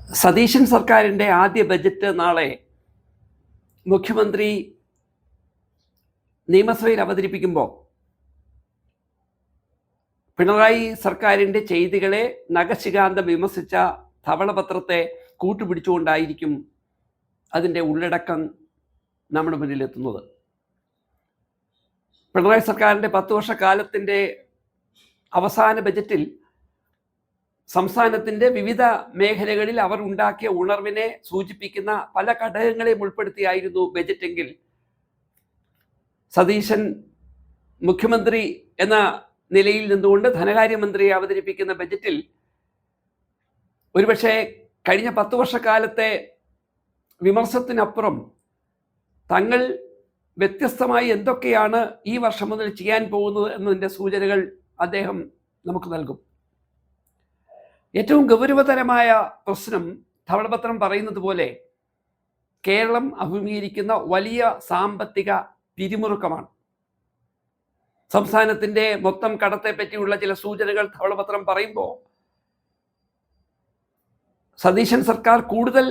സതീശൻ സർക്കാരിൻ്റെ ആദ്യ ബജറ്റ് നാളെ മുഖ്യമന്ത്രി നിയമസഭയിൽ അവതരിപ്പിക്കുമ്പോൾ പിണറായി സർക്കാരിൻ്റെ ചെയ്തികളെ നഖശിഖാന്തം വിമർശിച്ച ധവളപത്രത്തെ കൂട്ടുപിടിച്ചുകൊണ്ടായിരിക്കും അതിൻ്റെ ഉള്ളടക്കം നമ്മുടെ മുന്നിലെത്തുന്നത്. പിണറായി സർക്കാരിൻ്റെ 10 വർഷക്കാലത്തിൻ്റെ അവസാന ബജറ്റിൽ സംസ്ഥാനത്തിൻ്റെ വിവിധ മേഖലകളിൽ അവർ ഉണ്ടാക്കിയ ഉണർവിനെ സൂചിപ്പിക്കുന്ന പല ഘടകങ്ങളെയും ഉൾപ്പെടുത്തിയായിരുന്നു ബജറ്റെങ്കിൽ സതീശൻ മുഖ്യമന്ത്രി എന്ന നിലയിൽ നിന്നുകൊണ്ട് ധനകാര്യമന്ത്രിയെ അവതരിപ്പിക്കുന്ന ബജറ്റിൽ ഒരുപക്ഷെ കഴിഞ്ഞ 10 വർഷക്കാലത്തെ വിമർശനത്തിനപ്പുറം തങ്ങൾ വ്യത്യസ്തമായി എന്തൊക്കെയാണ് ഈ വർഷം മുതൽ ചെയ്യാൻ പോകുന്നത് എന്നതിൻ്റെ സൂചനകൾ അദ്ദേഹം നമുക്ക് നൽകും. ഏറ്റവും ഗൗരവതരമായ പ്രശ്നം ധവളപത്രം പറയുന്നത് പോലെ കേരളം അഭിമുഖീകരിക്കുന്ന വലിയ സാമ്പത്തിക പിരിമുറുക്കമാണ്. സംസ്ഥാനത്തിൻ്റെ മൊത്തം കടത്തെ പറ്റിയുള്ള ചില സൂചനകൾ ധവളപത്രം പറയുമ്പോൾ സതീശൻ സർക്കാർ കൂടുതൽ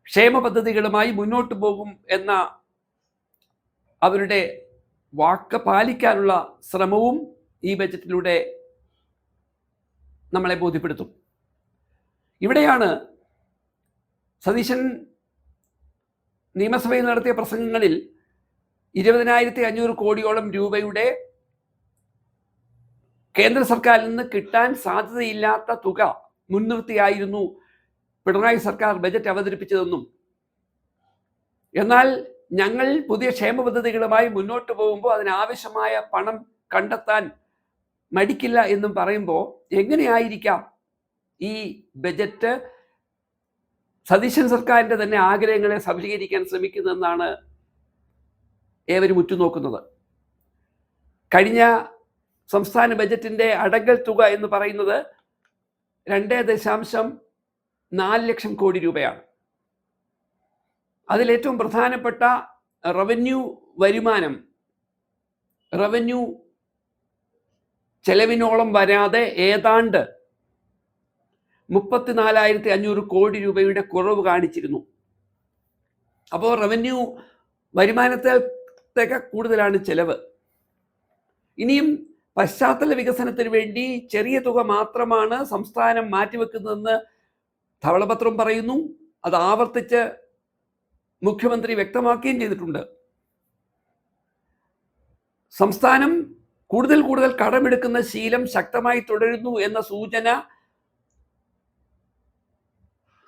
ക്ഷേമ പദ്ധതികളുമായി മുന്നോട്ട് പോകും എന്ന അവരുടെ വാക്ക് പാലിക്കാനുള്ള ശ്രമവും ഈ ബജറ്റിലൂടെ നമ്മളെ ബോധ്യപ്പെടുത്തും. ഇവിടെയാണ് സതീശൻ നിയമസഭയിൽ നടത്തിയ പ്രസംഗങ്ങളിൽ 20,500 കോടിയോളം രൂപയുടെ കേന്ദ്ര സർക്കാരിൽ നിന്ന് കിട്ടാൻ സാധ്യതയില്ലാത്ത തുക മുൻനിർത്തിയായിരുന്നു പിണറായി സർക്കാർ ബജറ്റ് അവതരിപ്പിച്ചതെന്നും എന്നാൽ ഞങ്ങൾ പുതിയ ക്ഷേമ പദ്ധതികളുമായി മുന്നോട്ട് പോകുമ്പോൾ അതിനാവശ്യമായ പണം കണ്ടെത്താൻ മടിക്കില്ല എന്നും പറയുമ്പോൾ എങ്ങനെയായിരിക്കാം ഈ ബജറ്റ് സതീശൻ സർക്കാരിൻ്റെ തന്നെ ആഗ്രഹങ്ങളെ സഫലീകരിക്കാൻ ശ്രമിക്കുന്നതെന്നാണ് ഏവരും ഉറ്റുനോക്കുന്നത്. കഴിഞ്ഞ സംസ്ഥാന ബജറ്റിൻ്റെ അടങ്കൽ തുക എന്ന് പറയുന്നത് 2.4 ലക്ഷം കോടി രൂപയാണ്. അതിലേറ്റവും പ്രധാനപ്പെട്ട റവന്യൂ വരുമാനം റവന്യൂ ചെലവിനോളം വരാതെ ഏതാണ്ട് 34,500 കോടി രൂപയുടെ കുറവ് കാണിച്ചിരുന്നു. അപ്പോൾ റവന്യൂ വരുമാനത്തേക്ക് കൂടുതലാണ് ചെലവ്. ഇനിയും പശ്ചാത്തല വികസനത്തിന് വേണ്ടി ചെറിയ തുക മാത്രമാണ് സംസ്ഥാനം മാറ്റിവെക്കുന്നതെന്ന് ധവളപത്രം പറയുന്നു. അത് ആവർത്തിച്ച് മുഖ്യമന്ത്രി വ്യക്തമാക്കുകയും ചെയ്തിട്ടുണ്ട്. സംസ്ഥാനം കൂടുതൽ കടമെടുക്കുന്ന ശീലം ശക്തമായി തുടരുന്നു എന്ന സൂചന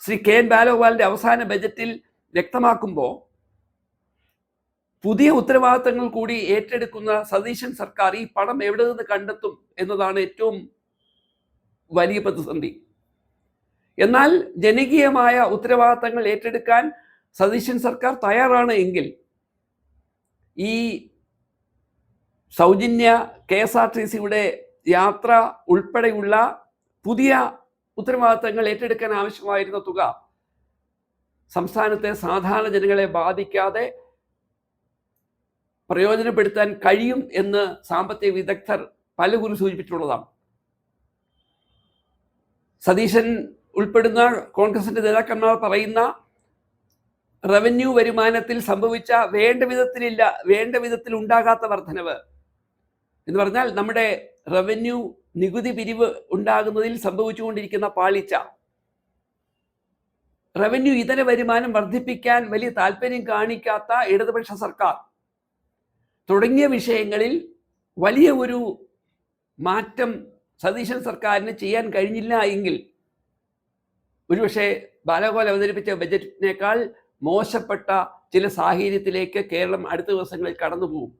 ശ്രീ കെ.എൻ. ബാലഗോപാലിന്റെ അവസാന ബജറ്റിൽ വ്യക്തമാക്കുമ്പോൾ പുതിയ ഉത്തരവാദിത്തങ്ങൾ കൂടി ഏറ്റെടുക്കുന്ന സതീശൻ സർക്കാർ ഈ പണം എവിടെ നിന്ന് കണ്ടെത്തും എന്നതാണ് ഏറ്റവും വലിയ പ്രതിസന്ധി. എന്നാൽ ജനകീയമായ ഉത്തരവാദിത്തങ്ങൾ ഏറ്റെടുക്കാൻ സതീശൻ സർക്കാർ തയ്യാറാണ് എങ്കിൽ ഈ സൗജന്യ KSRTCയുടെ യാത്ര ഉൾപ്പെടെയുള്ള പുതിയ ഉത്തരവാദിത്തങ്ങൾ ഏറ്റെടുക്കാൻ ആവശ്യമായിരുന്ന തുക സംസ്ഥാനത്തെ സാധാരണ ജനങ്ങളെ ബാധിക്കാതെ പ്രയോജനപ്പെടുത്താൻ കഴിയും എന്ന് സാമ്പത്തിക വിദഗ്ധർ പലകുറി സൂചിപ്പിച്ചിട്ടുള്ളതാണ്. സതീശൻ ഉൾപ്പെടുന്ന കോൺഗ്രസിന്റെ നേതാക്കന്മാർ പറയുന്ന റവന്യൂ വരുമാനത്തിൽ സംഭവിച്ച വേണ്ട വിധത്തിൽ ഉണ്ടാകാത്ത വർധനവ് എന്ന് പറഞ്ഞാൽ നമ്മുടെ റവന്യൂ നികുതി പിരിവ് ഉണ്ടാകുന്നതിൽ സംഭവിച്ചുകൊണ്ടിരിക്കുന്ന പാളിച്ച, റവന്യൂ ഇതര വരുമാനം വർദ്ധിപ്പിക്കാൻ വലിയ താല്പര്യം കാണിക്കാത്ത ഇടതുപക്ഷ സർക്കാർ തുടങ്ങിയ വിഷയങ്ങളിൽ വലിയ ഒരു മാറ്റം സതീശൻ സർക്കാരിന് ചെയ്യാൻ കഴിഞ്ഞില്ല എങ്കിൽ ഒരുപക്ഷെ ബാലഗോപാൽ അവതരിപ്പിച്ച ബജറ്റിനേക്കാൾ മോശപ്പെട്ട ചില സാഹചര്യത്തിലേക്ക് കേരളം അടുത്ത ദിവസങ്ങളിൽ കടന്നു പോകും.